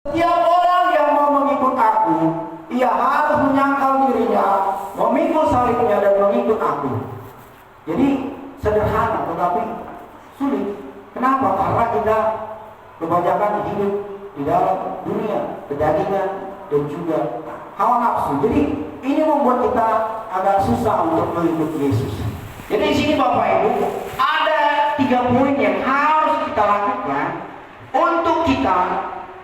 Setiap orang yang mau mengikut aku, ia harus menyangkal dirinya, memikul salibnya dan mengikut aku. Jadi sederhana tetapi sulit. Kenapa? Karena kita kebanyakan hidup di dalam dunia, kedagingan dan juga hawa nafsu. Jadi ini membuat kita agak susah untuk mengikut Yesus. Jadi di sini Bapak Ibu ada 3 poin yang harus kita lakukan untuk kita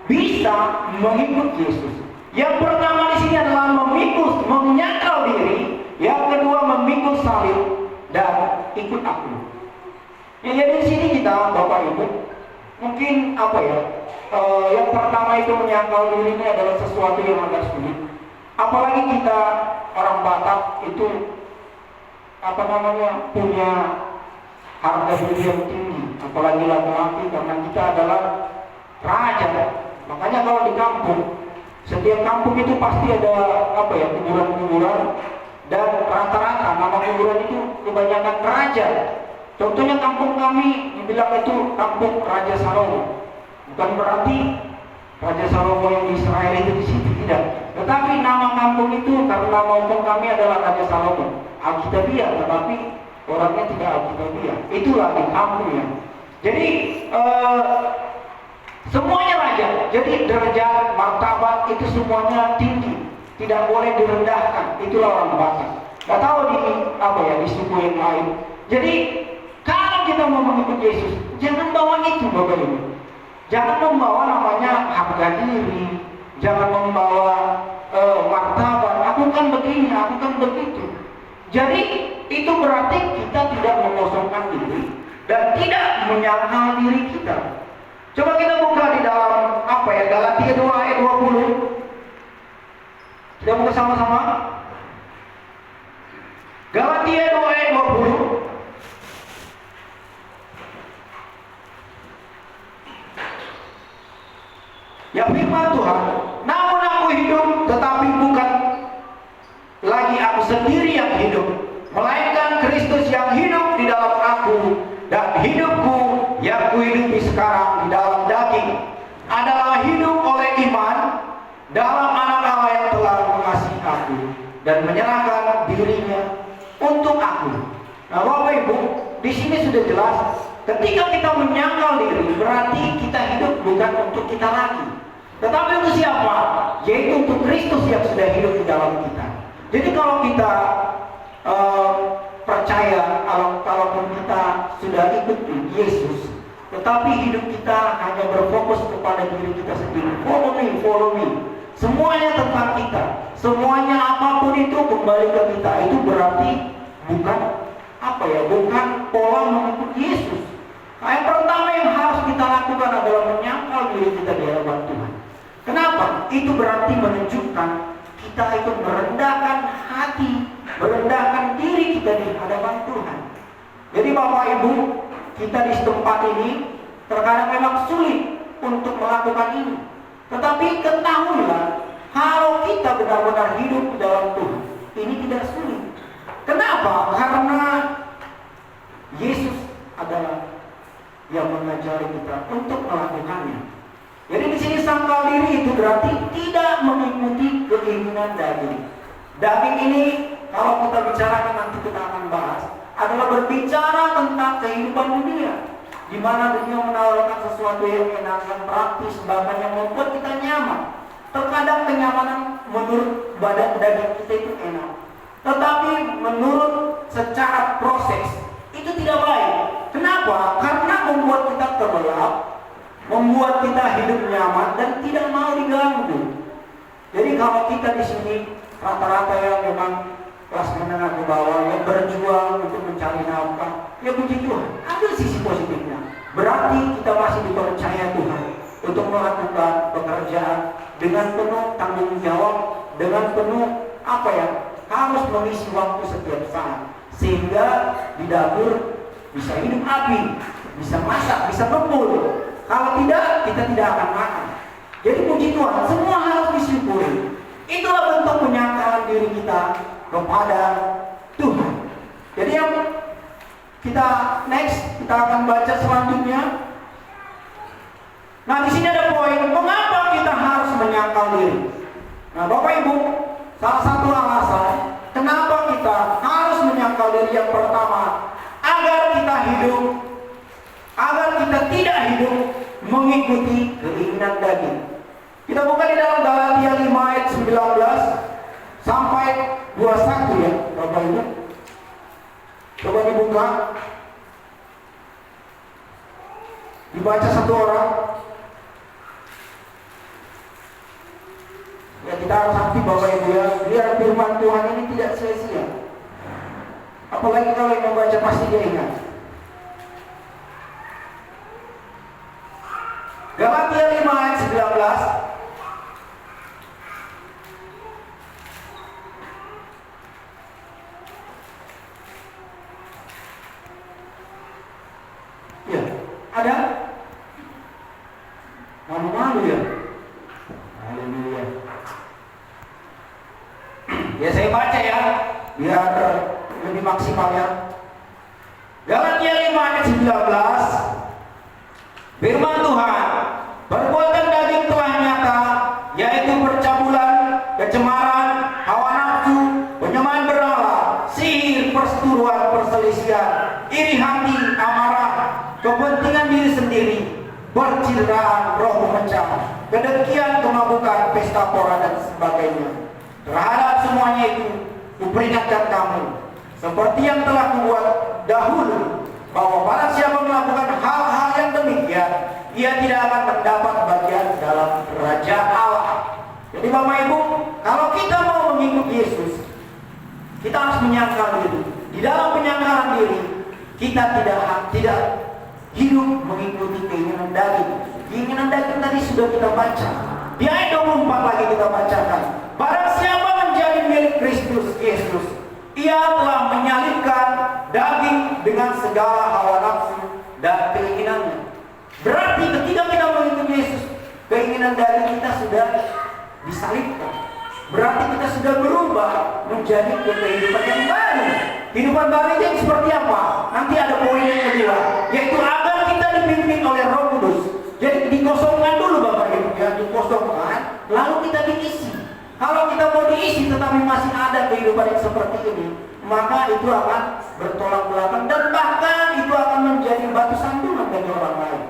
bisa mengikut Yesus. Yang pertama di sini adalah menyangkal diri. Yang kedua memikul salib dan ikut aku. Ya, jadi di sini kita Bapak Ibu mungkin yang pertama itu menyangkal diri ini adalah sesuatu yang agak sulit. Apalagi kita orang Batak itu punya harga diri yang tinggi, apalagi laki-laki, karena kita adalah raja. Makanya kalau di kampung, setiap kampung itu pasti ada kuburan-kuburan, dan rata-rata nama kuburan itu kebanyakan raja. Contohnya kampung kami dibilang itu kampung Raja Salomo. Bukan berarti Raja Salomo yang di Israel itu di situ, tidak. Tetapi nama kampung itu karena kampung kami adalah Raja Salomo, Alkitabiah, tetapi orangnya tidak Alkitabiah. Itulah di kampungnya. Jadi semuanya raja. Jadi derajat, martabat itu semuanya tinggi, tidak boleh direndahkan. Itulah orang Batak. Gak tahu di suku yang lain. Jadi kalau kita mau mengikut Yesus, jangan bawa itu Bapak Ibu. Jangan membawa namanya harga diri, jangan membawa martabat. Aku kan begini, aku kan begitu. Jadi itu berarti kita tidak mengosongkan diri dan tidak menyangkal diri kita. Coba kita buka di dalam Galatia 2 ayat 20. Kita buka sama-sama. Galatia 2 ayat 20. Ya firman Tuhan, namun aku hidup, tetapi bukan lagi aku sendiri yang hidup, melainkan Kristus yang hidup di dalam aku, dan hidupku yang kuhidupi sekarang di dalam daging adalah hidup oleh iman dalam Anak Allah yang telah mengasihi aku dan menyerahkan dirinya untuk aku. Nah, Bapak Ibu, di sini sudah jelas, ketika kita menyangkal diri, berarti kita hidup bukan untuk kita lagi, tetapi untuk siapa? Yaitu untuk Kristus yang sudah hidup di dalam kita. Jadi kalau kita percaya, kalaupun kita sudah ikut Yesus, tetapi hidup kita hanya berfokus kepada diri kita sendiri, follow me, semuanya tentang kita, semuanya apapun itu kembali ke kita, itu berarti bukan bukan pola mengikut Yesus. Nah, yang pertama yang harus kita lakukan adalah menyangkal diri kita di hadapan Tuhan. Kenapa? Itu berarti menunjukkan kita itu merendahkan hati, merendahkan diri kita di hadapan Tuhan. Jadi Bapak Ibu, kita di tempat ini terkadang memang sulit untuk melakukan ini. Tetapi ketahuilah, kalau kita benar-benar hidup di dalam Tuhan, ini tidak sulit. Kenapa? Karena Yesus adalah yang mengajari kita untuk melakukannya. Jadi di sini sangkal diri itu berarti tidak mengikuti keinginan daging. Daging ini kalau kita bicarakan, nanti kita akan bahas, adalah berbicara tentang kehidupan dunia, di mana dunia menawarkan sesuatu yang enak, yang praktis, bahkan yang membuat kita nyaman. Terkadang kenyamanan menurut badan daging kita itu enak, tetapi menurut secara proses itu tidak baik. Kenapa? Karena membuat kita terbelah, membuat kita hidup nyaman dan tidak mau diganggu. Jadi kalau kita di sini rata-rata yang memang kelas menengah ke bawah, yang berjuang untuk mencari nafkah, ya puji Tuhan, ada sisi positifnya. Berarti kita masih dipercaya Tuhan untuk melakukan pekerjaan dengan penuh tanggung jawab, dengan penuh harus mengisi waktu setiap saat, sehingga di dapur bisa hidup api, bisa masak, bisa ngebul. Kalau tidak, kita tidak akan makan. Jadi puji Tuhan, semua harus disyukuri. Itulah bentuk penyangkalan diri kita kepada Tuhan. Jadi yang kita kita akan baca selanjutnya. Nah, di sini ada poin mengapa kita harus menyangkal diri. Nah Bapak Ibu, salah satu alasan kenapa kita harus menyangkal diri yang pertama, agar kita tidak hidup mengikuti keinginan daging. Kita buka di dalam Galatia 5 ayat 19 sampai 21 ya Bapak Ibu. Coba dibuka. Dibaca satu orang. Ya kita harus hati Bapak Ibu ya, biar firman Tuhan ini tidak sia-sia. Apalagi kalau yang membaca pasti dia ingat. Galatia 5 ayat 19. Ya, ada? Malu-malu ya? Haleluya. Ya saya baca ya, biar lebih maksimal ya. Galatia 5 ayat 19. Firman Tuhan, perbuatan daging telah nyata, yaitu percabulan, kecemaran, hawa nafsu, penyembahan berhala, sihir, perseteruan, perselisihan, iri hati, amarah, kepentingan diri sendiri, percideraan, roh memecah, kedengkian, kemabukan, pesta pora dan sebagainya. Terhadap semuanya itu, kuperingatkan kamu, seperti yang telah kubuat dahulu, bahwa barang siapa melakukan hal-hal yang demikian, ia tidak akan mendapat bagian dalam kerajaan Allah. Jadi Bapak Ibu, kalau kita mau mengikuti Yesus, kita harus menyangkal diri. Di dalam penyangkalan diri, kita tidak hidup mengikuti keinginan daging. Keinginan daging tadi sudah kita baca. Di ayat 24 lagi kita bacakan. Barang siapa menjadi milik Kristus Yesus, ia telah menyalibkan daging dengan segala hawa nafsu dan keinginannya. Berarti ketika kita mengikuti Yesus, keinginan daging kita sudah disalibkan. Berarti kita sudah berubah menjadi kehidupan yang baru. Kehidupan baru itu seperti apa? Nanti ada poin yang kedua, yaitu agar kita dipimpin oleh Roh Kudus. Jadi dikosongkan dulu Bapak Ibu ya, dikosongkan, lalu kita diisi. Kalau kita mau diisi tetapi masih ada kehidupan yang seperti ini, maka itu akan bertolak belakang dan bahkan itu akan menjadi batu sandungan bagi orang lain.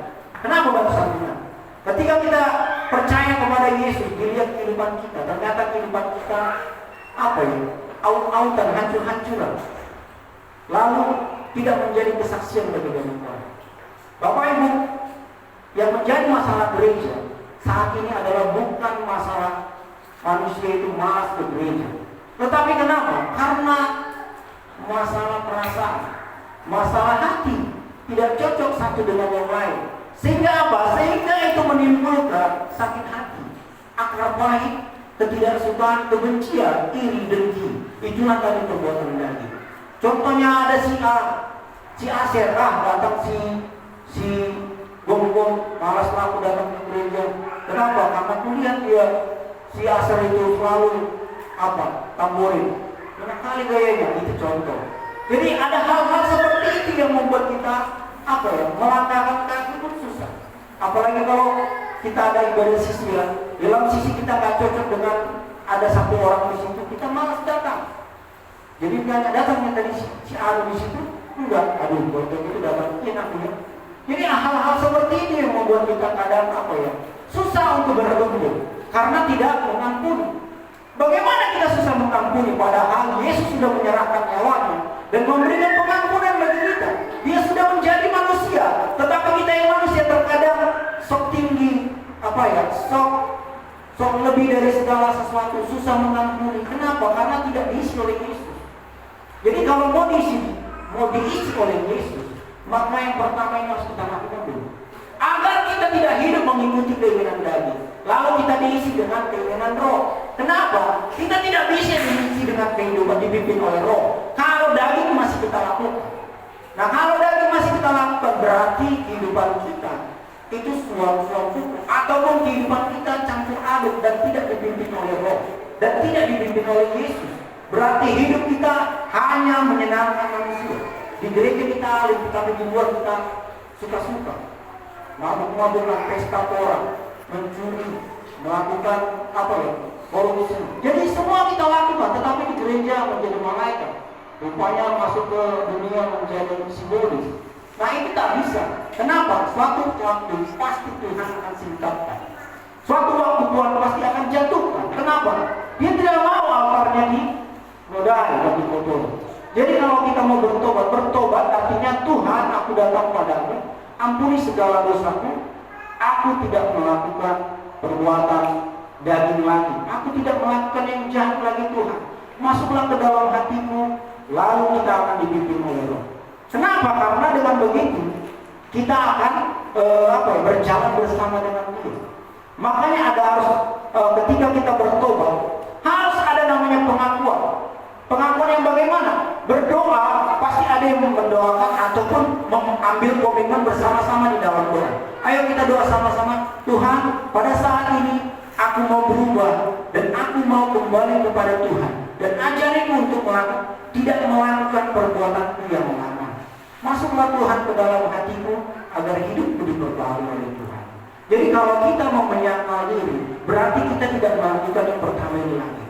Kenapa batu sandungan? Ketika kita percaya kepada Yesus, dilihat kehidupan kita, ternyata kehidupan kita apa ya? Aut-autan, hancur-hancuran. Lalu tidak menjadi kesaksian bagi banyak orang. Bapak Ibu, yang menjadi masalah gereja saat ini adalah bukan masalah manusia itu malas ke gereja. Tetapi kenapa? Karena masalah perasaan, masalah hati tidak cocok satu dengan yang lain. Sehingga apa? Sehingga itu menimbulkan sakit hati, akar pahit, ketidaksukaan, kebencian, iri, dengki. Itulah tadi perbuatan daging. Contohnya ada si Aser, datang si Gong-gong, malas aku datang ke gereja. Kenapa? Karena kulihat dia si Aser itu selalu tamborin. Banyak kali gayanya, itu contoh. Jadi ada hal-hal seperti itu yang membuat kita melangkahkan kaki pun susah. Apalagi kalau kita ada ibadah sisi ya, dalam sisi kita gak cocok dengan ada satu orang di situ, kita malas datang. Jadi dia datangnya tadi si Aru di situ, enggak, buat itu datang enak ya. Jadi hal-hal seperti ini yang membuat kita kadang susah untuk berkumpul karena tidak mengampuni. Bagaimana kita susah mengampuni padahal Yesus sudah menyerahkan nyawanya dan memberikan pengampunan bagi kita. Dia sudah menjadi manusia, tetapi kita yang manusia terkadang sok tinggi, sok lebih dari segala sesuatu, susah mengampuni. Kenapa? Karena tidak diisi oleh Yesus. Jadi kalau mau diisi oleh Yesus, maka yang pertama yang harus kita lakukan dulu, agar kita tidak hidup mengikuti keinginan daging, lalu kita diisi dengan keinginan roh. Kenapa? Kita tidak bisa diisi dengan kehidupan dipimpin oleh roh kalau daging masih kita lakukan. Nah kalau daging masih kita lakukan, berarti kehidupan kita itu suam-suam hukum, ataupun kehidupan kita campur aduk dan tidak dipimpin oleh roh dan tidak dipimpin oleh Yesus. Berarti hidup kita hanya menyenangkan manusia. Di gereja kita alim, tapi di luar kita suka-suka, mabuk-mabukan, pesta pora, mencuri, melakukan apa ya, korupsi. Jadi semua kita lakukan, tetapi di gereja menjadi malaikat, rupanya masuk ke dunia menjadi simbolis. Nah itu tak bisa. Kenapa? Suatu waktu pasti Tuhan akan singkapkan. Suatu waktu Tuhan pasti akan jatuhkan. Kenapa? Dia tidak mau altarnya dinodai dan dikotori. Jadi kalau kita mau bertobat artinya Tuhan, aku datang padamu, ampuni segala dosaku, aku tidak melakukan perbuatan daging lagi, aku tidak melakukan yang jahat lagi Tuhan. Masuklah ke dalam hatimu, lalu kita akan dipimpin oleh Roh. Kenapa? Karena dengan begitu kita akan berjalan bersama dengan Dia. Makanya ada harus ketika kita bertobat harus ada namanya pengakuan. Pengakuan yang bagaimana? Berdoa, pasti ada yang mendoakan ataupun mengambil komitmen bersama-sama di dalam doa. Ayo kita doa sama-sama. Tuhan, pada saat ini aku mau berubah dan aku mau kembali kepada Tuhan. Dan ajariku untuk tidak melakukan perbuatanku yang lama. Masuklah Tuhan ke dalam hatiku agar hidupku diperbarui oleh Tuhan. Jadi kalau kita mau menyangkal diri, berarti kita tidak melakukan yang pertama ini lagi.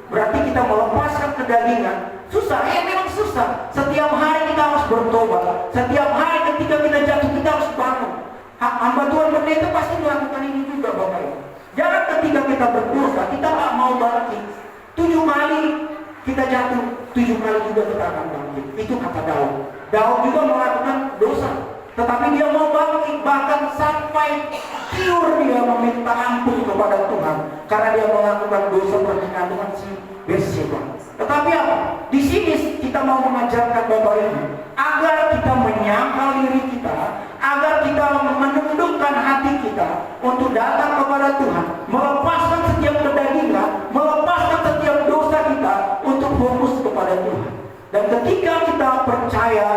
Berarti kita melepaskan kedagingan. Susah, ya memang susah. Setiap hari kita harus bertobat. Setiap hari ketika kita jatuh kita harus bangun. Hamba Tuhan pendeta pasti melakukan ini juga Bapak Ibu. Jangan ketika kita berdosa kita tak mau bangkit. 7 kali kita jatuh, 7 kali juga kita akan bangkit. Itu kata Daud. Daud juga melakukan dosa, tetapi dia mau bangkit, bahkan sampai tiur dia meminta ampun kepada Tuhan karena dia melakukan dosa pernikahan dengan si Bathsheba. Tetapi apa? Di sini kita mau mengajarkan Bapak Ibu agar kita menyangkal diri kita, agar kita menundukkan hati kita untuk datang kepada Tuhan, melepaskan setiap kedagingan, melepaskan setiap dosa kita untuk fokus kepada Tuhan. Dan ketika kita percaya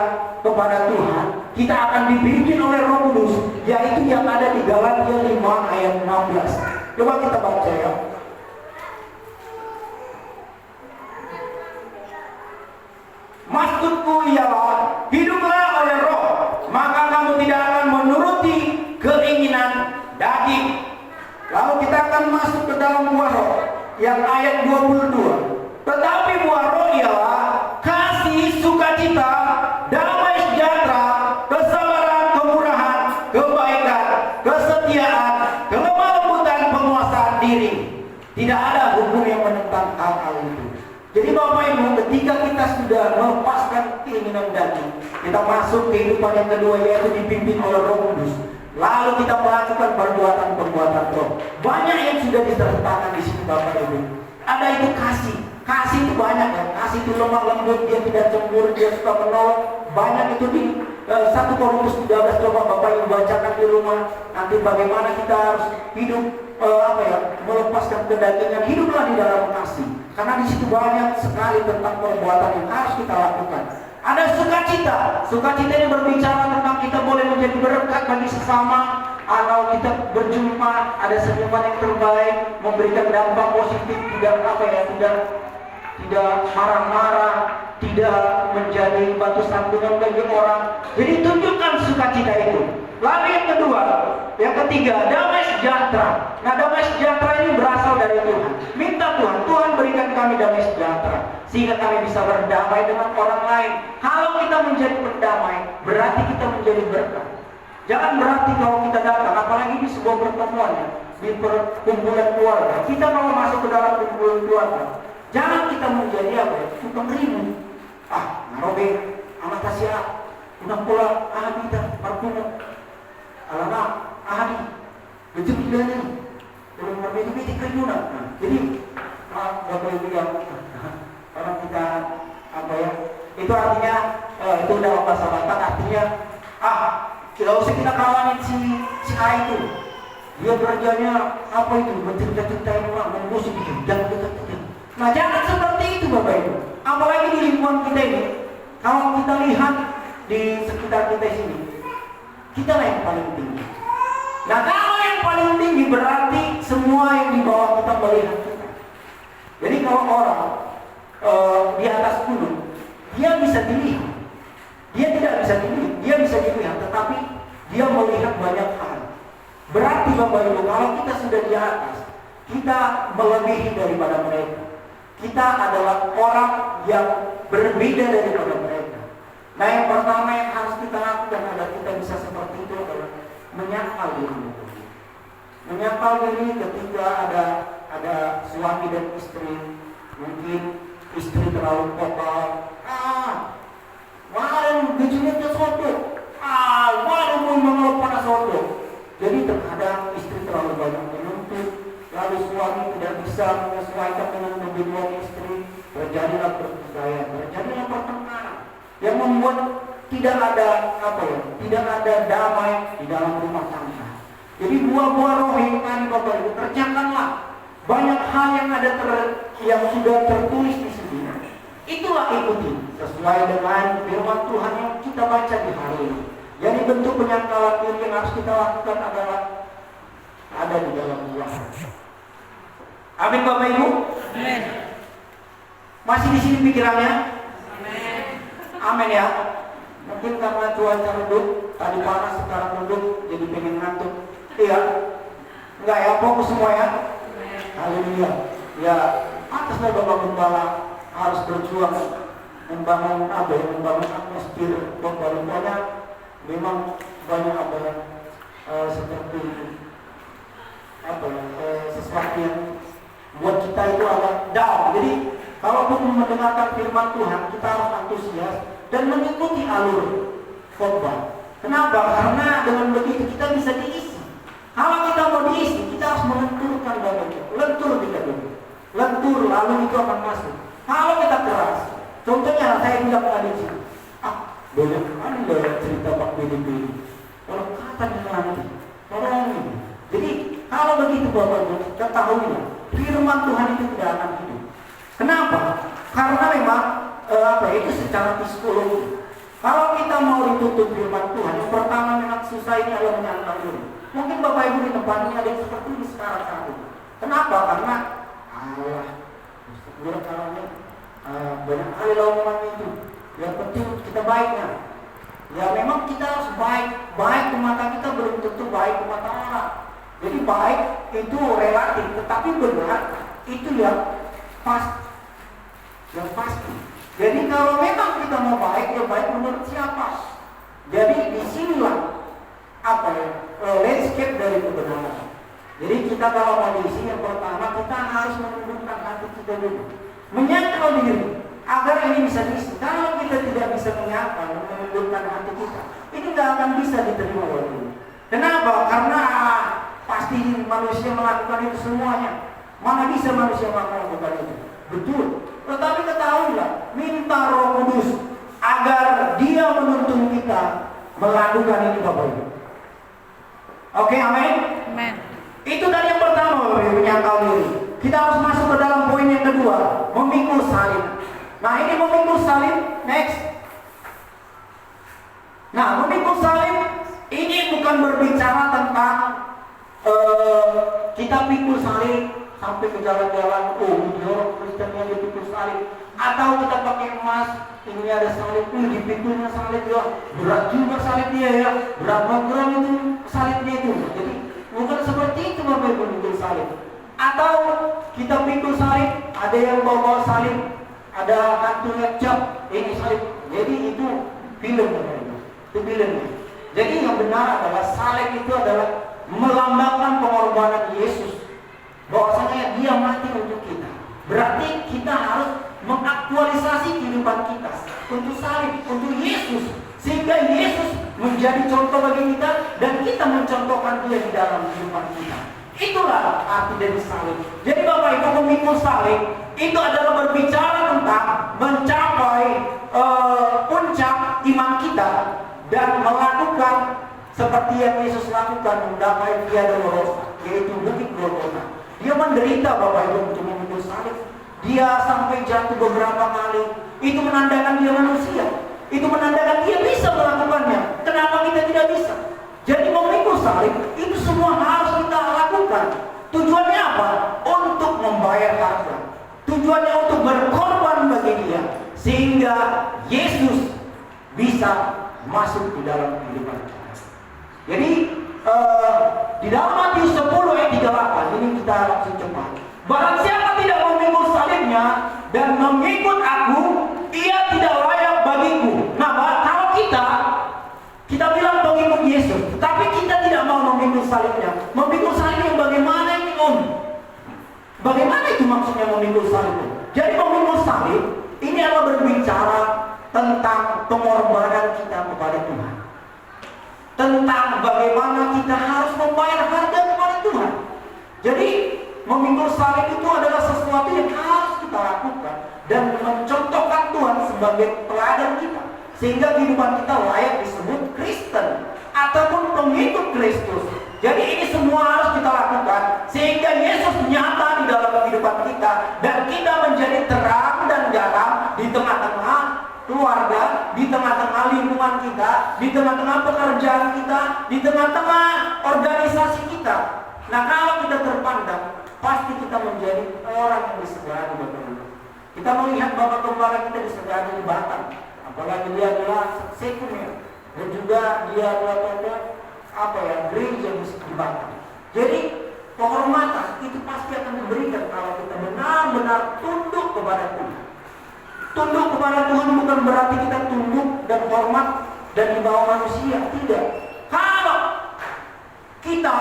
kepada Tuhan, kita akan dibimbing oleh Roh Kudus, yaitu yang ada di Galatia 5 ayat 16. Coba kita baca ya. Maksudku ialah hiduplah oleh Roh, maka kamu tidak akan menuruti keinginan daging. Lalu kita akan masuk ke dalam buah Roh yang ayat 22. Tetapi buah Roh ialah kasih, sukacita, damai sejahtera, kesabaran, kemurahan, kebaikan, kesetiaan, kelemah lembutan, penguasaan diri. Tidak ada hukum yang menentang hal-hal itu. Jadi Bapak Ibu, ketika kita sudah melepaskan keinginan daging, kita masuk kehidupan yang kedua, yaitu dipimpin oleh Roh Kudus. Lalu kita melakukan perbuatan-perbuatan Roh. Banyak yang sudah disertakan di sini Bapak Ibu. Ada itu kasih. Kasih itu banyak ya. Kasih itu lemah lembut, dia tidak cemburu, dia suka menolong. Banyak itu di 1 Korintus 13. Coba Bapak Ibu bacakan di rumah. Nanti bagaimana kita harus hidup melepaskan kedagingan, hiduplah di dalam kasih. Karena di situ banyak sekali tentang perbuatan yang harus kita lakukan. Ada sukacita. Sukacita ini berbicara tentang kita boleh menjadi berkat bagi sesama. Kalau kita berjumpa, ada senyuman yang terbaik, memberikan dampak positif, tidak marah-marah, tidak menjadi batu sandungan bagi orang. Jadi tunjukkan sukacita itu. Lalu yang ketiga, damai sejahtera. Nah, damai sejahtera ini berasal dari Tuhan. Minta Tuhan berikan kami damai sejahtera, sehingga kami bisa berdamai dengan orang lain. Kalau kita menjadi pendamai, berarti kita menjadi berkat. Jangan berarti kalau kita datang, apalagi di sebuah pertemuan ya, di perkumpulan keluarga, kita kalau masuk ke dalam kumpulan keluarga, jangan kita menjadi tukang ribut. Narobe, anak tasya, unang pula, kita parpuno, alana, ahadi, betul tidak nih, belum berbeda-beda keriunan. Jadi, Bapak Ibu yang orang kita itu artinya itu dalam bahasa Batak artinya tidak usah kita kawanin si A itu. Dia kerjanya mencerita-ceritain orang, mengusik itu, jangan dekat-dekat. Nah, jangan seperti itu Bapak Ibu. Apalagi di lingkungan kita ini. Kalau kita lihat di sekitar kita sini, kita lah yang paling tinggi. Nah, kalau yang paling tinggi berarti semua yang di bawah kita melihat kita. Jadi kalau orang di atas gunung, dia bisa dilihat. Dia tidak bisa dilihat, dia bisa dilihat, tetapi dia melihat banyak hal. Berarti Bapak Ibu, kalau kita sudah di atas, kita melebihi daripada mereka. Kita adalah orang yang berbeda daripada mereka. Nah, yang pertama yang harus kita lakukan agar kita bisa seperti itu adalah menyangkal diri. Menyangkal diri ketika ada suami dan istri, mungkin istri terlalu kotor. Kemarin gajinya sesuatu. Kemarin mau mengeluarkan sesuatu. Jadi terkadang istri terlalu banyak menuntut, lalu suami tidak bisa menyesuaikan dengan kebutuhan istri. Terjadilah pertikaian, terjadilah pertengkaran yang membuat tidak ada tidak ada damai di dalam rumah tangga. Jadi buah-buah roh yang tadi Bapak Ibu kerjakanlah. Banyak hal yang sudah tertulis di sini. Itulah ikuti sesuai dengan firman Tuhan yang kita baca di hari ini. Jadi bentuk penyangkalan diri yang harus kita lakukan adalah ada di dalam buah. Amin Bapak Ibu. Amin. Masih di sini pikirannya? Amin. Amin ya. Mungkin karena cuaca redup, tadi panas sekarang redup, jadi pengen ngantuk. Iya. Enggak ya, fokus semua ya. Haleluya. Ya, atasnya Bapak Gembala harus berjuang membangun atmosfer pembaruannya. Memang banyak seperti sesuatu yang buat kita itu agak down. Jadi kalaupun mendengarkan firman Tuhan, kita harus antusias dan mengikuti alur khotbah. Kenapa? Karena dengan begitu kita bisa diisi. Kalau kita mau diisi, kita harus melenturkan badannya. Lentur kita dulu. Lentur, lalu itu akan masuk. Kalau kita keras, contohnya saya bilang tadi sih, banyak Anda cerita Pak Bidi. Kalau kata nanti, orang ini. Jadi kalau begitu Bapak ketahuilah, firman Tuhan itu tidak akan hidup. Kenapa? Karena memang itu secara psikologi. Kalau kita mau ditutup firman Tuhan, yang pertama memang susah ini adalah menyangkal diri. Mungkin Bapak Ibu di tempat ini ada yang seperti ini sekarang saat ini. Kenapa? Karena banyak kali omongannya itu. Yang penting kita baiknya. Ya memang kita harus baik ke mata kita belum tentu baik ke mata orang. Jadi baik itu relatif, tetapi benar itu yang pasti. Jadi kalau memang kita mau baik, ya baik menurut siapa? Jadi disinilah landscape dari kebenaran. Jadi kita kalau mau diisi, yang pertama kita harus menundukkan hati kita dulu, menyangkal diri agar ini bisa diisi. Kalau kita tidak bisa menyangkal, menundukkan hati kita, ini tidak akan bisa diterima oleh Allah. Kenapa? Karena pasti manusia melakukan itu semuanya. Mana bisa manusia melakukan itu? Betul. Tetapi ketahuilah, minta Roh Kudus agar Dia menuntun kita melakukan ini Bapak Ibu. Oke, amin. Amin. Itu tadi yang pertama, menyangkal diri. Kita harus masuk ke dalam poin yang kedua, memikul salib. Nah, ini memikul salib, next. Nah, memikul salib ini bukan berbicara tentang kita pikul salib sampai ke jalan-jalan, orang Kristen yang dipikul salib, atau kita pakai emas, ini ada salib, dipikulnya salib ya, berat juga salib dia ya, berapa gram itu salibnya itu. Jadi bukan seperti itu Bapak Ibu pikul salib. Atau kita pikul salib, ada yang bawa salib, ada hantunya cap, ini salib. Jadi itu film Bapak Ibu, itu filmnya. Jadi yang benar adalah salib itu adalah melambangkan pengorbanan Yesus. Bahwasanya Dia mati untuk kita. Berarti kita harus mengaktualisasi kehidupan kita untuk salib, untuk Yesus, sehingga Yesus menjadi contoh bagi kita dan kita mencontohkan Dia di dalam kehidupan kita. Itulah arti dari salib. Jadi Bapak Ibu, memikul salib itu adalah berbicara tentang mencapai puncak iman kita dan melakukan seperti yang Yesus lakukan, mendapat Via Dolorosa, yaitu Bukit Golgota. Dia menderita Bapak Ibu untuk memikul salib. Dia sampai jatuh beberapa kali. Itu menandakan dia manusia. Itu menandakan dia bisa melakukannya. Kenapa kita tidak bisa? Jadi memikul salib itu semua harus kita lakukan. Tujuannya apa? Untuk membayar harga. Tujuannya untuk berkorban bagi Dia, sehingga Yesus bisa masuk di dalam kehidupan kita. Jadi di dalam Matius 10 ayat 38, ini kita langsung cepat. salibnya. Memikul salib yang bagaimana ini Om? Bagaimana itu maksudnya memikul salib? Jadi memikul salib ini adalah berbicara tentang pengorbanan kita kepada Tuhan. Tentang bagaimana kita harus membayar harga kepada Tuhan. Jadi memikul salib itu adalah sesuatu yang harus kita lakukan dan mencontohkan Tuhan sebagai teladan kita, sehingga kehidupan kita layak disebut Kristen ataupun pengikut Kristus. Jadi ini semua harus kita lakukan sehingga Yesus nyata di dalam kehidupan kita dan kita menjadi terang dan garam di tengah-tengah keluarga, di tengah-tengah lingkungan kita, di tengah-tengah pekerjaan kita, di tengah-tengah organisasi kita. Nah, kalau kita terpandang, pasti kita menjadi orang yang disegani Bapak Ibu. Kita melihat Bapak Gembala kita disegani di Batam, apalagi dia adalah sekunder dan juga dia adalah tokoh gereja di Batam. Jadi penghormatan itu pasti akan diberikan kalau kita benar-benar tunduk kepada Tuhan. Tunduk kepada Tuhan bukan berarti kita tunduk dan hormat dan di bawah manusia, tidak. Kalau kita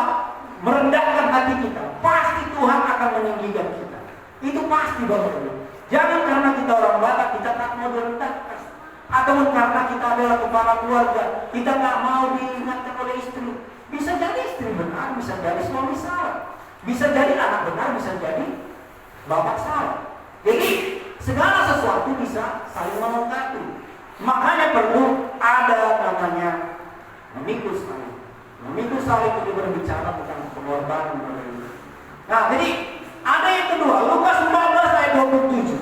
merendahkan hati kita, pasti Tuhan akan meninggikan kita. Itu pasti Bapak Ibu. Jangan karena kita orang Batak kita tak mau direndahkan, atau karena kita adalah kepala keluarga kita nggak mau diingatkan oleh istri. Bisa jadi istri benar, bisa jadi suami salah, bisa jadi anak benar, bisa jadi bapak salah. Jadi segala sesuatu bisa saling melengkapi. Makanya perlu ada namanya memikul salib. Memikul salib itu berbicara tentang pengorbanan. Nah, jadi ada yang kedua, Lukas 14 ayat 27.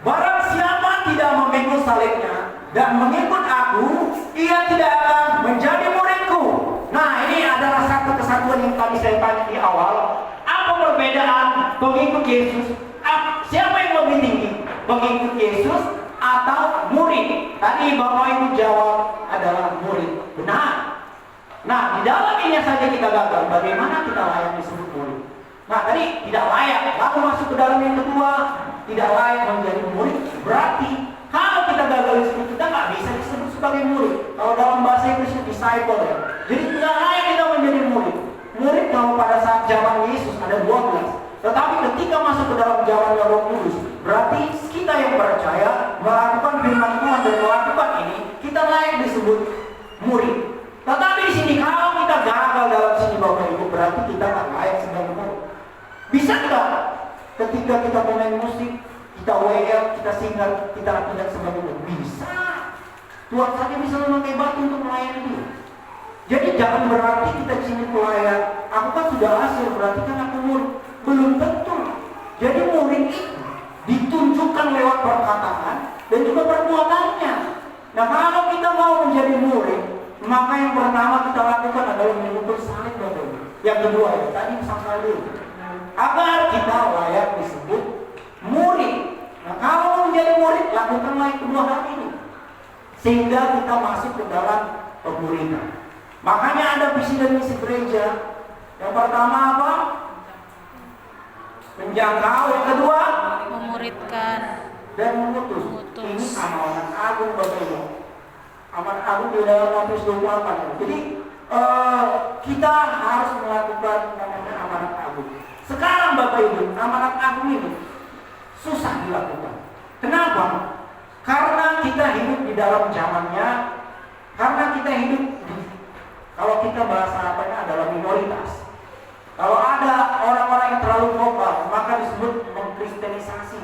Barang siapa tidak memikul salibnya dan mengikut aku, ia tidak akan menjadi muridku. Nah, ini adalah satu kesatuan yang tadi saya tanya di awal. Apa perbedaan pengikut Yesus? Siapa yang lebih tinggi? Pengikut Yesus atau murid? Tadi Bapak Ibu jawab adalah murid. Benar. Nah, di dalam ini saja kita gagal. Bagaimana kita layak disebut murid? Nah, tadi tidak layak. Lalu masuk ke dalam yang kedua, tidak layak menjadi murid. Berarti kalau kita gagal disebut, kita nggak bisa disebut sebagai murid. Kalau dalam bahasa Inggris disciple ya. Jadi tidak layak kita menjadi murid. Murid kalau pada saat zaman Yesus ada 12. Tetapi ketika masuk ke dalam jalannya Roh Kudus, berarti kita yang percaya melakukan firman Tuhan dan melakukan ini, kita layak disebut murid. Tetapi di sini kalau kita gagal dalam sini Bapak Ibu, berarti kita nggak layak sebagai murid. Bisa nggak ketika kita main musik, kita WL, kita singer, kita tidak sebagai murid? Bisa. Tuhan saja bisa memakai batu untuk melayani dia. Jadi jangan berarti kita di sini pelayan. Aku kan sudah hasil, berarti kan aku murid. Belum tentu. Jadi murid itu ditunjukkan lewat perkataan dan juga perbuatannya. Nah, kalau kita mau menjadi murid, maka yang pertama kita lakukan adalah memikul salib Bapak Ibu. Yang kedua ya, tadi sangkal dulu. Agar kita layak disebut murid. Nah, kalau mau menjadi murid, lakukanlah yang kedua hal ini. Sehingga kita masuk ke dalam pemuridan. Makanya ada visi dan misi gereja. Yang pertama apa? Menjangkau. Yang kedua, memuridkan dan mengutus. Ini amanat agung Bapak Ibu. Amanat agung di dalam Matius 28. Jadi kita harus melakukan namanya amanat agung. Sekarang Bapak Ibu, amanat agung ini susah dilakukan. Kenapa? Karena kita hidup di dalam zamannya. Karena kita hidup kalau kita bahasa apanya adalah minoritas. Kalau ada orang-orang yang terlalu vokal, maka disebut mengkristenisasi.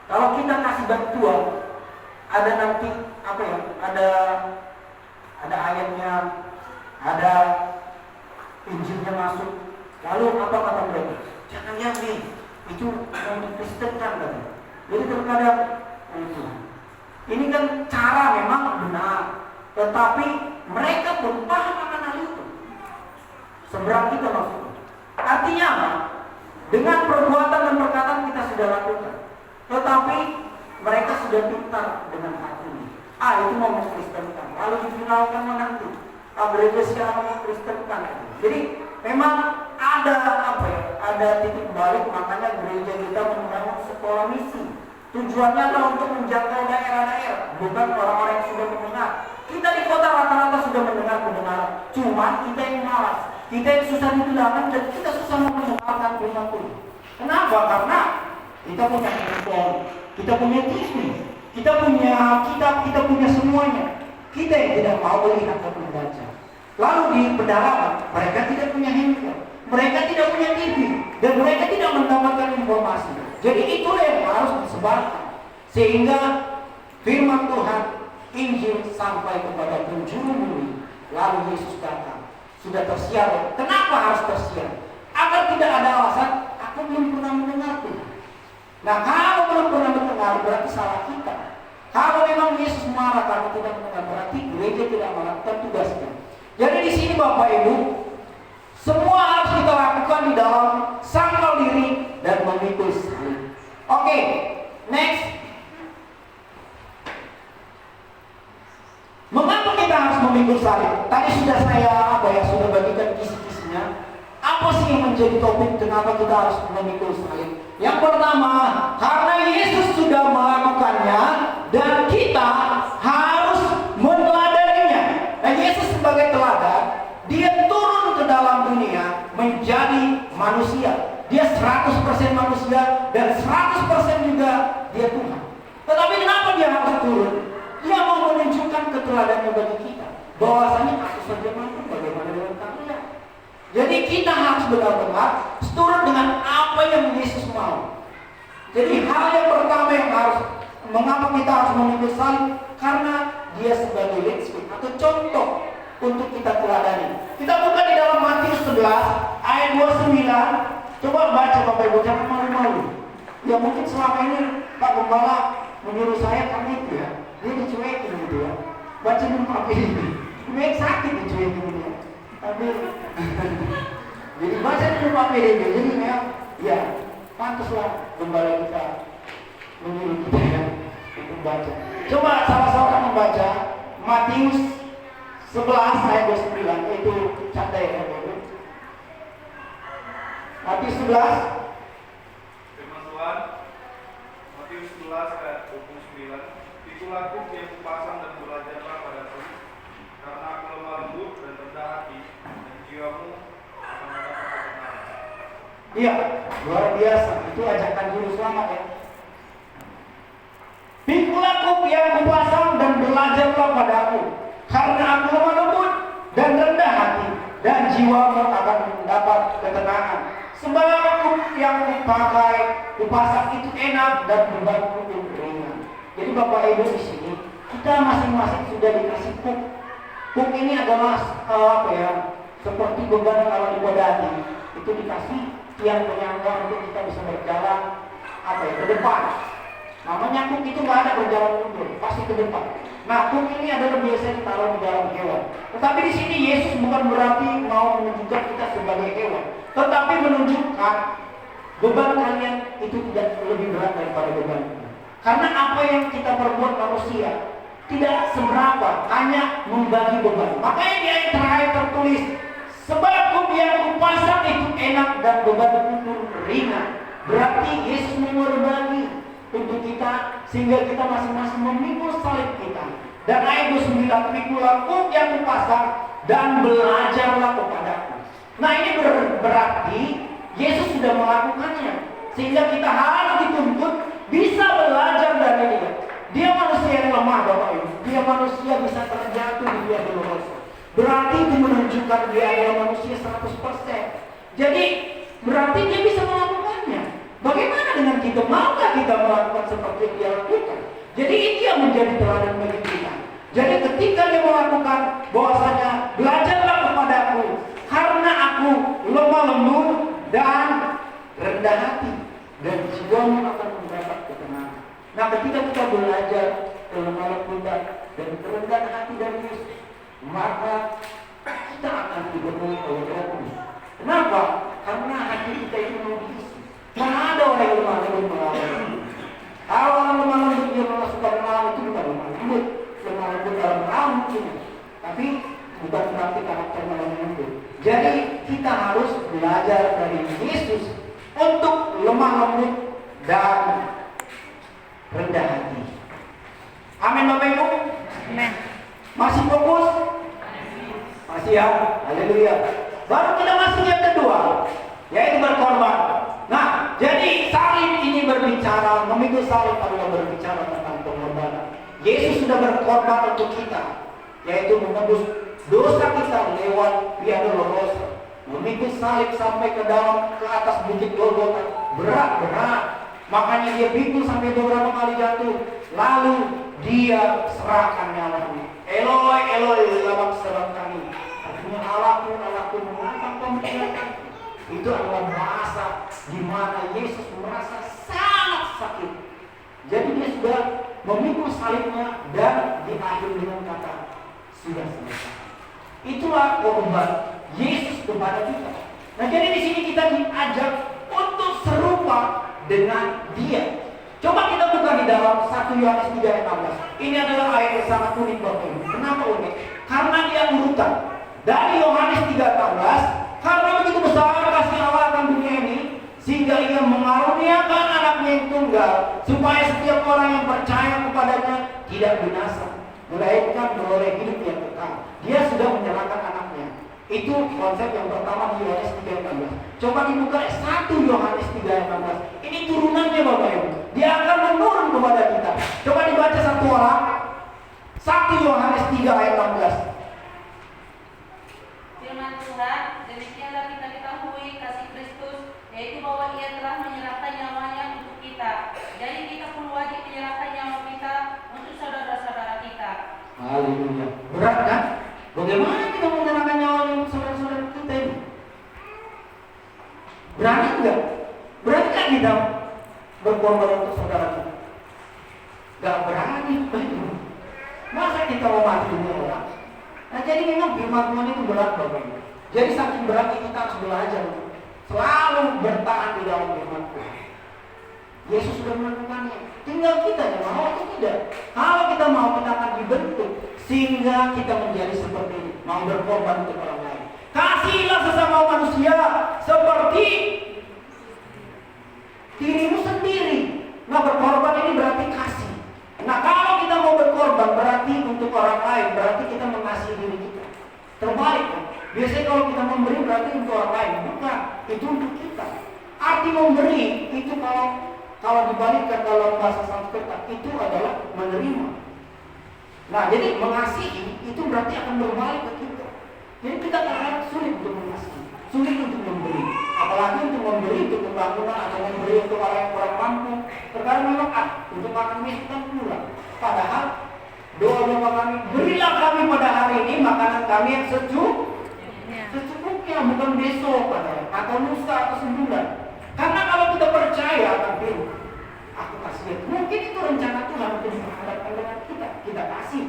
Kalau kita kasih bantuan, ada nanti apa ya? Ada ayatnya, ada Injilnya masuk. Lalu apa kata mereka? Jangan yang itu mau dikristenkan kan? Jadi terkadang itu. Ini kan cara memang benar, tetapi mereka pun paham akan hal itu. Seberang kita maksudnya. Artinya apa? Dengan perbuatan dan perkataan kita sudah lakukan, tetapi mereka sudah pintar dengan hati ini. Itu mau mengkristenkan, lalu difinalkan menanti. Gereja sekarang mengkristenkan. Jadi memang ada ada titik balik, makanya gereja kita membangun sekolah misi. Tujuannya adalah untuk menjangkau daerah-daerah, bukan orang-orang yang sudah mendengar. Kita di kota rata-rata sudah mendengar kebenaran, cuma kita yang malas, kita yang susah dibilangkan dan kita susah mendengarkan firman Tuhan. Kenapa? Karena kita punya handphone, kita punya TV, kita punya kitab, kita punya semuanya. Kita yang tidak mau melihat dan membaca. Lalu di pedalaman, mereka tidak punya handphone, mereka tidak punya TV, dan mereka tidak mendapatkan informasi. Jadi itulah yang harus disebarkan, sehingga firman Tuhan, Injil sampai kepada penjuru bumi. Lalu Yesus datang, sudah tersiar. Kenapa harus tersiar? Agar tidak ada alasan, aku belum pernah mendengar Tuhan. Nah, kalau belum pernah mendengar, berarti salah kita. Kalau memang Yesus marah karena tidak mendengar, berarti gereja tidak melakukan tugasnya. Jadi di sini Bapak Ibu, semua harus kita lakukan di dalam sangkal diri dan memikul salib. Oke, next. Mengapa kita harus memikul salib? Tadi sudah saya sudah bagikan kisi-kisinya. Apa sih yang menjadi topik kenapa kita harus memikul salib? Yang pertama, karena Yesus sudah melakukannya dan kita harus meneladaninya. Nah, Yesus sebagai teladan, dia turun ke dalam dunia menjadi manusia. Dia 100% manusia dan 100% juga dia Tuhan. Tetapi kenapa dia harus turun? Dia mau menunjukkan keteladannya bagi kita, bahwasanya aku saja mampu, bagaimana dengan kalian. Jadi kita harus benar-benar seturut dengan apa yang Yesus mau. Jadi hal yang pertama yang harus, mengapa kita harus memikul salib? Karena dia sebagai leadership atau contoh untuk kita teladani. Kita buka di dalam Matius 11 ayat 29. Coba baca Bapak Ibu, jangan malu-malu. Ya mungkin selama ini Pak Gembala menyuruh saya karena itu ya, dia dicuekin gitu ya. Baca dulu Pak ini. Memang sakit dicuekin gitu ya. Tapi jadi baca dulu Pak PDB. Jadi memang ya pantaslah Gembala kita menyuruh kita ya untuk baca. Coba sama-sama membaca Matius 11 ayat 29, itu canda ya Bapak Ibu. Matius 11. Firman Tuhan, Matius 11 ayat 29. Itulah kuk yang kupasang dan belajarlah padaku, karena aku lemah lembut dan rendah hati, dan jiwamu akan mendapat ketenangan. Iya, luar biasa. Itu ajakan juru selamat ya. Pikulah kuk yang kupasang dan belajarlah padaku, karena aku lemah lembut dan rendah hati, dan jiwamu akan mendapat ketenangan. Sebab kuk yang kupakai, kupasang itu enak dan bebanku itu ringan. Jadi Bapak Ibu di sini, kita masing-masing sudah dikasih kuk. Kuk ini adalah seperti beban kalau dibodani, itu dikasih tiang penyangga untuk kita bisa berjalan ke depan. Namanya kuk itu nggak ada berjalan mundur, pasti ke depan. Nah, kuk ini adalah biasa ditaruh di dalam hewan. Tetapi di sini Yesus bukan berarti mau menunjukkan kita sebagai hewan, tetapi menunjukkan beban kalian itu tidak lebih berat daripada beban kita. Karena apa yang kita perbuat manusia tidak seberapa, hanya membagi beban. Makanya di ayat terakhir tertulis, sebab kuk yang kupasang itu enak dan beban itu ringan. Berarti Yesus mau berbagi untuk kita, sehingga kita masing-masing memikul salib kita. Dan ayat 29, pikulah kuk yang kupasang dan belajarlah kepadaku. Nah ini berarti Yesus sudah melakukannya, sehingga kita harus dituntut bisa belajar dari dia. Dia manusia yang lemah Bapak Ibu, dia manusia bisa terjatuh di via dolorosa. Berarti itu menunjukkan dia adalah manusia 100%. Jadi berarti dia bisa melakukannya. Bagaimana dengan kita? Maukah kita melakukan seperti yang dia lakukan? Jadi itu yang menjadi teladan bagi kita. Jadi ketika dia melakukan bahwasanya belajarlah kepadaku, karena aku lemah lembut dan rendah hati, dan jiwamu akan mendapat ketenangan. Nah, ketika kita belajar kelemah lembutan dan kerendahan hati dari Yesus, maka kita akan dipenuhi oleh Roh Kudus. Kenapa? Karena hati kita itu mau diisi. Mana ada orang yang lemah lembut melawan. Kalau orang lemah lembut dia suka melawan, itu bukan lemah lembut. Lemah lembut dalam melawan mungkin, tapi bukan berarti karakter lemah lembut. Jadi kita harus belajar dari Yesus untuk lemah lembut dan rendah hati. Amin Bapak Ibu. Amin. Masih fokus? Masih ya? Haleluya. Baru kita masuk yang kedua, yaitu berkorban. Nah, jadi salib ini berbicara, memikul salib adalah berbicara tentang pengorbanan. Yesus sudah berkorban untuk kita, yaitu menebus dosa kita lewat Via Dolorosa. Memikul salib sampai ke atas bukit Golgota, berat. Makanya dia pikul sampai beberapa kali jatuh. Lalu dia serahkan nyawanya. Eloi, Eloi, lama sabachthani. Artinya Allahku, mengapa kau meninggalkanku? Itu adalah bahasa di mana Yesus merasa sangat sakit. Jadi dia sudah memikul salibnya dan diakhiri dengan kata sudah selesai. Itulah korban Yesus kepada kita. Nah, jadi di sini kita diajak untuk serupa dengan Dia. Coba kita buka di dalam 1 Yohanes 3 ayat 16. Ini adalah ayat yang sangat unik Bapak Ibu. Kenapa unik? Karena dia urutan dari Yohanes 3:16. Karena begitu besar kasih Allah akan dunia ini, sehingga Ia mengaruniakan anaknya yang tunggal, supaya setiap orang yang percaya kepadanya tidak binasa, melainkan beroleh hidup yang kekal. Dia sudah menyerahkan anaknya. Itu konsep yang pertama di Yohanes 3:16. Coba dibuka 1 Yohanes 3:16. Ini turunannya Bapak Ibu. Dia akan menurun kepada kita. Coba dibaca satu orang. 1 Yohanes 3 ayat 16. Firman Tuhan, demikianlah kita ketahui kasih Kristus, yaitu bahwa Ia telah menyerahkan nyawanya untuk kita. Jadi kita pun wajib menyerahkan nyawa kita untuk saudara-saudara kita. Haleluya. Berat kan? Bagaimana kita menyerahkan nyawanya untuk saudara-saudara kita ini? Berani enggak? Berani enggak kita berkorban untuk saudara kita? Enggak berani. Masa kita mau mati demi orang? Nah, jadi memang firman Tuhan itu berat Bapak Ibu. Jadi saking beratnya kita harus belajar selalu bertahan di dalam firman Tuhan. Yesus sudah melakukannya. Tinggal kita yang mau atau tidak. Kalau kita mau, kita akan dibentuk sehingga kita menjadi seperti ini, mau berkorban untuk orang lain. Kasihilah sesama manusia seperti dirimu sendiri. Nah, berkorban ini berarti kasih. Nah, kalau kita mau berkorban berarti untuk orang lain, berarti kita mengasihi diri kita. Terbalik kan? Biasanya kalau kita memberi berarti untuk orang lain, bukan, itu untuk kita. Arti memberi itu kalau dibalikkan dalam bahasa Sanskerta itu adalah menerima. Nah, jadi mengasihi itu berarti akan berbalik ke kita. Jadi kita akan sulit untuk mengasihi, sulit untuk memberi. Apalagi untuk memberi untuk pembangunan atau memberi untuk orang yang kurang mampu. Terkadang memang untuk makan mie kan kurang. Padahal doa kami, berilah kami pada hari ini makanan kami yang secukupnya, bukan besok atau lusa atau sebulan. Karena kalau kita percaya akan firman, aku kasih. Mungkin itu rencana Tuhan untuk menghadapkan dengan kita kasih.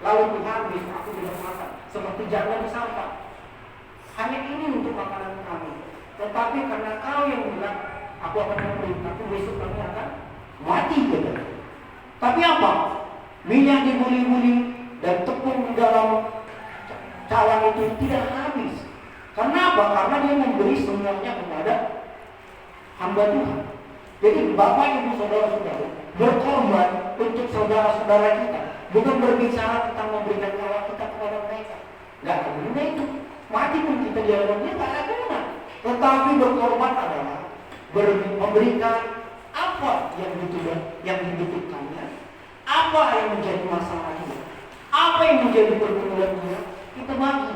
Lalu Tuhan besok aku tidak makan, seperti jangan disampah. Hanya ini untuk makanan kami. Tetapi karena kau yang bilang, aku akan memberi, tapi besok kami akan mati gitu. Tapi apa? Minyak diguli-guli dan tepung di dalam cawan itu tidak habis. Karena apa? Karena dia memberi semuanya kepada hamba Tuhan. Jadi Bapak Ibu Saudara-saudara berkorban untuk saudara-saudara kita, bukan berbicara tentang memberikan nyawa kita kepada mereka. Gak ada guna itu. Mati pun kita di hadapan dia gak ada guna. Tetapi berkorban adalah memberikan apa yang dibutuhkannya, apa yang menjadi masalahnya, apa yang menjadi pergumulannya, kita bagi.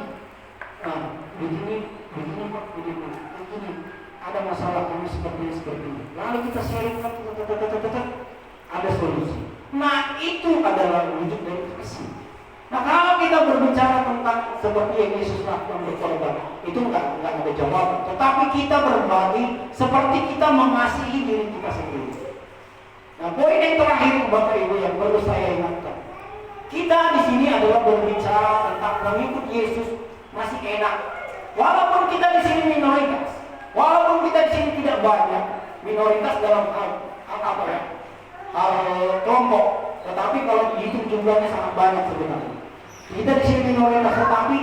Nah, begini Pak, begini. Ada masalah kami seperti ini. Lalu kita sharing, ada solusi. Nah, itu adalah wujud dari kasih. Nah, kalau kita berbicara tentang seperti yang Yesus lakukan berkorban, itu enggak ada jawaban. Tetapi kita berbagi seperti kita mengasihi diri kita sendiri. Nah, poin yang terakhir Bapak Ibu yang perlu saya ingatkan, kita di sini adalah berbicara tentang mengikut Yesus masih enak. Walaupun kita di sini minoritas, walaupun kita di sini tidak banyak, minoritas dalam hal apa ya? Hal kelompok. Tetapi kalau dihitung jumlahnya sangat banyak sebenarnya. Kita di sini minoritas, tetapi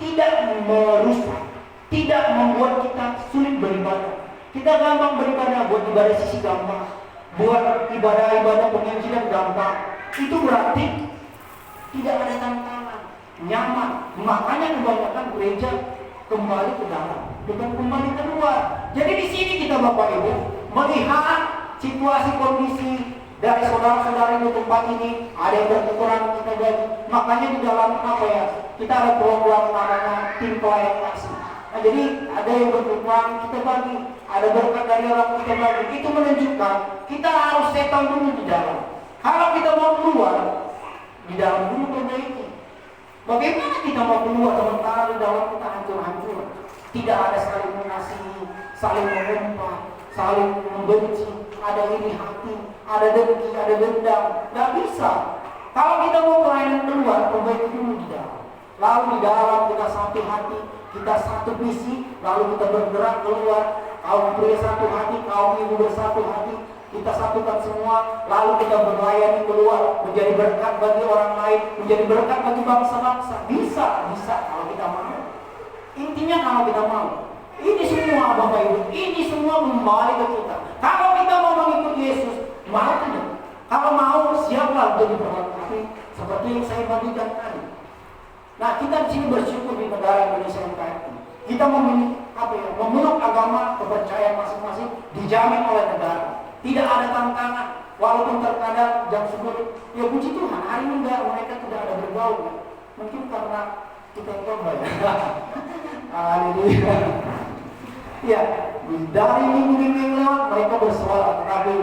tidak merusak, tidak membuat kita sulit beribadah. Kita gampang beribadah, buat ibadah sisi gampang, buat ibadah penginjilan gampang. Itu berarti tidak ada tantangan. nyaman. Makanya kebanyakan gereja kembali ke dalam, bukan kembali keluar. Jadi di sini kita Bapak Ibu melihat situasi kondisi dari saudara-saudara di tempat ini, ada yang berkekurangan kita gaji. Makanya di dalam apa ya, kita ada program namanya tim pelayan kasih. Nah, jadi ada yang berkekurangan kita bagi, ada berkat dari orang kita bagi. Itu menunjukkan kita harus settle dulu di dalam. Kalau kita mau keluar, di dalam dulu perbaiki. Bagaimana kita mau keluar sementara di dalam kita hancur-hancur? Tidak ada saling mengasihi, saling mengumpat, saling membenci, ada iri hati, ada dengki, ada dendam. Gak bisa. Kalau kita mau pelayanan keluar, perbaiki dulu di dalam. Lalu di dalam kita satu hati, kita satu visi, lalu kita bergerak keluar. Kaum pria satu hati, kaum ibu bersatu hati, kita satukan semua, lalu kita berlayani keluar, menjadi berkat bagi orang lain, menjadi berkat bagi bangsa-bangsa. Bisa kalau kita mau. Intinya kalau kita mau. Ini semua Bapak Ibu, ini semua kembali ke kita. Kalau kita mau mengikuti Yesus, mau tidak? Kalau mau, siaplah untuk diperlengkapi seperti yang saya bagikan tadi. Nah, kita di sini bersyukur di negara Indonesia NKRI. Kita memiliki memeluk agama kepercayaan masing-masing dijamin oleh negara. Tidak ada tantangan, walaupun terkadang jam 10. Ya puji Tuhan, hari ini mereka tidak ada bergaul. Mungkin karena kita yang coba ya. Haleluya. Ya, dari minggu-minggu yang lewat mereka bersuara, tetapi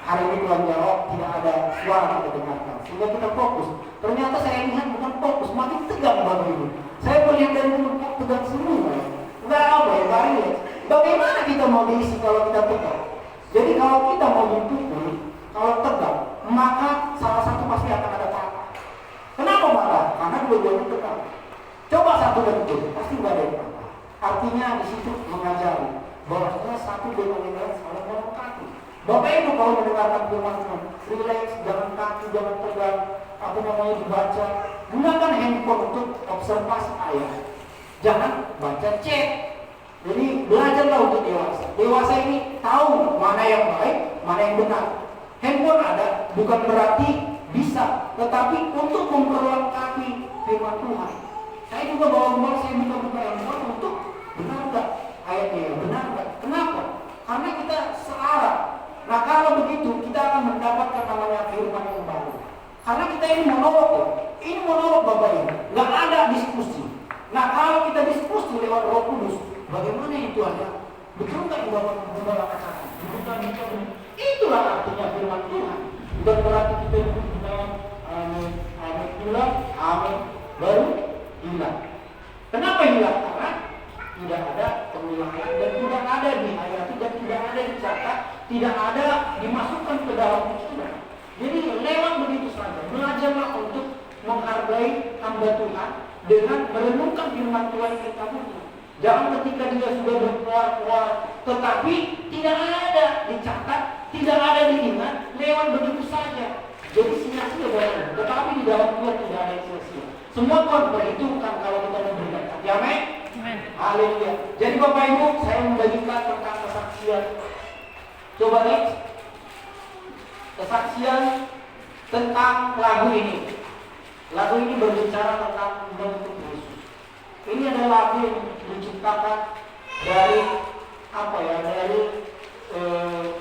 hari ini Tuhan jawab tidak ada suara kita dengarkan. Sehingga kita fokus. Ternyata saya lihat bukan fokus, makin tegang Bapak Ibu. Saya melihat dari dulu tegang semua. Enggak apa ya, rileks. Bagaimana kita mau diisi kalau kita tegang? Jadi kalau kita mau dipukul, kalau tegang, maka salah satu pasti akan ada patah. Kenapa patah? Karena dua-duanya tegang. Coba satu dengkul, pasti nggak ada yang patah. Artinya di situ mengajari bahwa satu dengan yang lain saling melengkapi. Bapak Ibu kalau mendengarkan firman Tuhan, relax, jangan kaku, jangan tegang, dibaca. Gunakan handphone untuk observasi ayat. Jangan baca chat. Jadi belajarlah untuk dewasa. Dewasa ini tahu mana yang baik, mana yang benar. Handphone ada bukan berarti bisa, tetapi untuk memperlengkapi firman Tuhan. Saya juga bawa rumah, saya buka handphone untuk benar nggak ayatnya, benar nggak? Kenapa? Karena kita searah. Nah kalau begitu kita akan mendapatkan namanya firman yang baru. Karena kita ini monolog ya. Ini monolog Bapak Ibu, nggak ada diskusi. Nah kalau kita diskusi lewat Roh Kudus, bagaimana itu ada? Betul nggak Bapak Ibu katakan? Bukan. Itulah artinya firman Tuhan. Bukan berarti kita bilang amin, amin hilang, amin baru hilang. Kenapa hilang? Karena tidak ada pengulangan dan tidak ada dihayati dan tidak ada dicatat, tidak ada dimasukkan ke dalam pikiran. Jadi lewat begitu saja. Belajarlah untuk menghargai hamba Tuhan dengan merenungkan firman Tuhan yang kita punya. Jangan ketika dia sudah berkeluar-keluar, tetapi tidak ada dicatat, tidak ada diingat, lewat begitu saja. Jadi sia-sia barang. Tetapi di dalam Tuhan tidak ada sia-sia. Semua Tuhan perhitungkan kalau kita memberikan. Amin. Haleluya. Jadi Bapak Ibu, saya membagikan tentang kesaksian. Coba next. Kesaksian tentang lagu ini. Lagu ini berbicara tentang bentuk Yesus. Ini adalah lagu yang diciptakan dari dari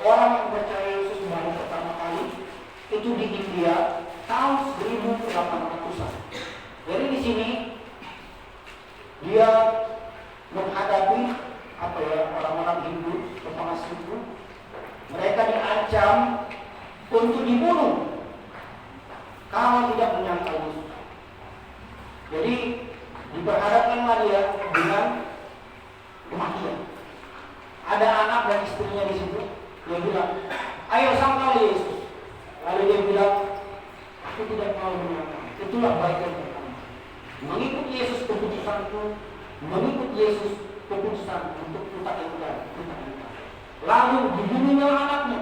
orang yang percaya Yesus baru pertama kali itu di India tahun 1800-an. Jadi di sini dia menghadapi orang-orang Hindu, kepala suku. Mereka diancam untuk dibunuh kalau tidak menyangkal Yesus. Jadi diperhadapkanlah dia dengan kematian. Ada anak dan istrinya di situ. Dia bilang, ayo sangkal Yesus. Lalu dia bilang, aku tidak mau menyangkal. Itulah baik yang pertama. Mengikut Yesus keputusanku, mengikut Yesus keputusan untuk kita ikhlas. Lalu dibunuhnya anaknya.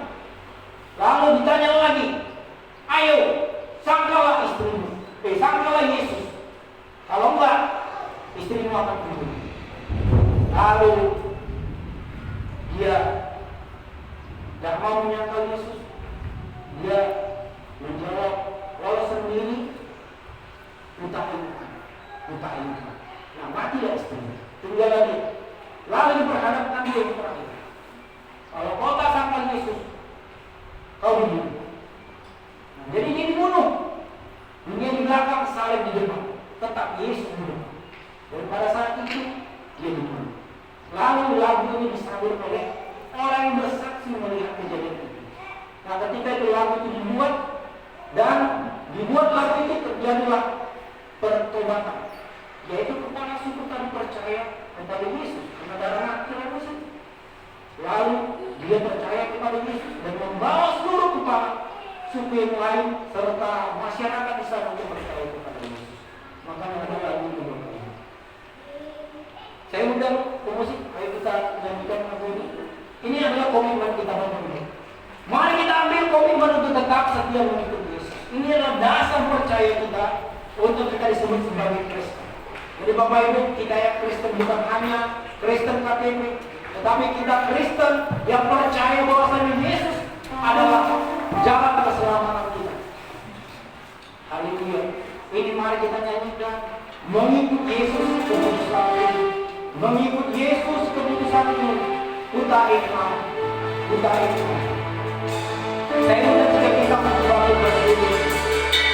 Lalu ditanya lagi, ayo sangkalah istrimu, sangkalah Yesus. Kalau enggak, istrimu akan dibunuh. Lalu dia tidak mau menyangkal Yesus. Dia menjawab, kalau sendiri utamakan. buta ini. Nah, matilah istrinya. Tinggallah dia. Lalu diperhadapkan dia yang terakhir. Kalau kau tak sangkal Yesus, kau dibunuh. Nah, jadi dia dibunuh. Dunia di belakang, salib di depan. Tetap Yesus di depan. Dan pada saat itu dia dibunuh. Lalu lagu ini disambut oleh orang yang bersaksi melihat kejadian itu. Nah, ketika itu lagu itu dibuat dan dibuat lagu itu terjadilah pertobatan. Yaitu kepala suku tadi percaya kepada Yesus karena darah Yesus. Lalu dia percaya kepada Yesus dan membawa seluruh kepala suku yang lain serta masyarakat di sana untuk percaya kepada Yesus. Maka ada lagu itu. Saya undang pemusik, ayo kita nyanyikan lagu ini. Ini adalah komitmen kita berdua. Mari kita ambil komitmen untuk tetap setia mengikuti Yesus. Ini adalah dasar percaya kita untuk kita disebut sebagai Kristen. Jadi Bapak Ibu, kita ya Kristen bukan hanya Kristen KTP, tetapi kita Kristen yang percaya bahwasanya Yesus adalah jalan keselamatan kita. Haleluya. Ini mari kita nyanyikan mengikut Yesus keputusan ini. Mengikut Yesus keputusan ini. Utai iman. Saya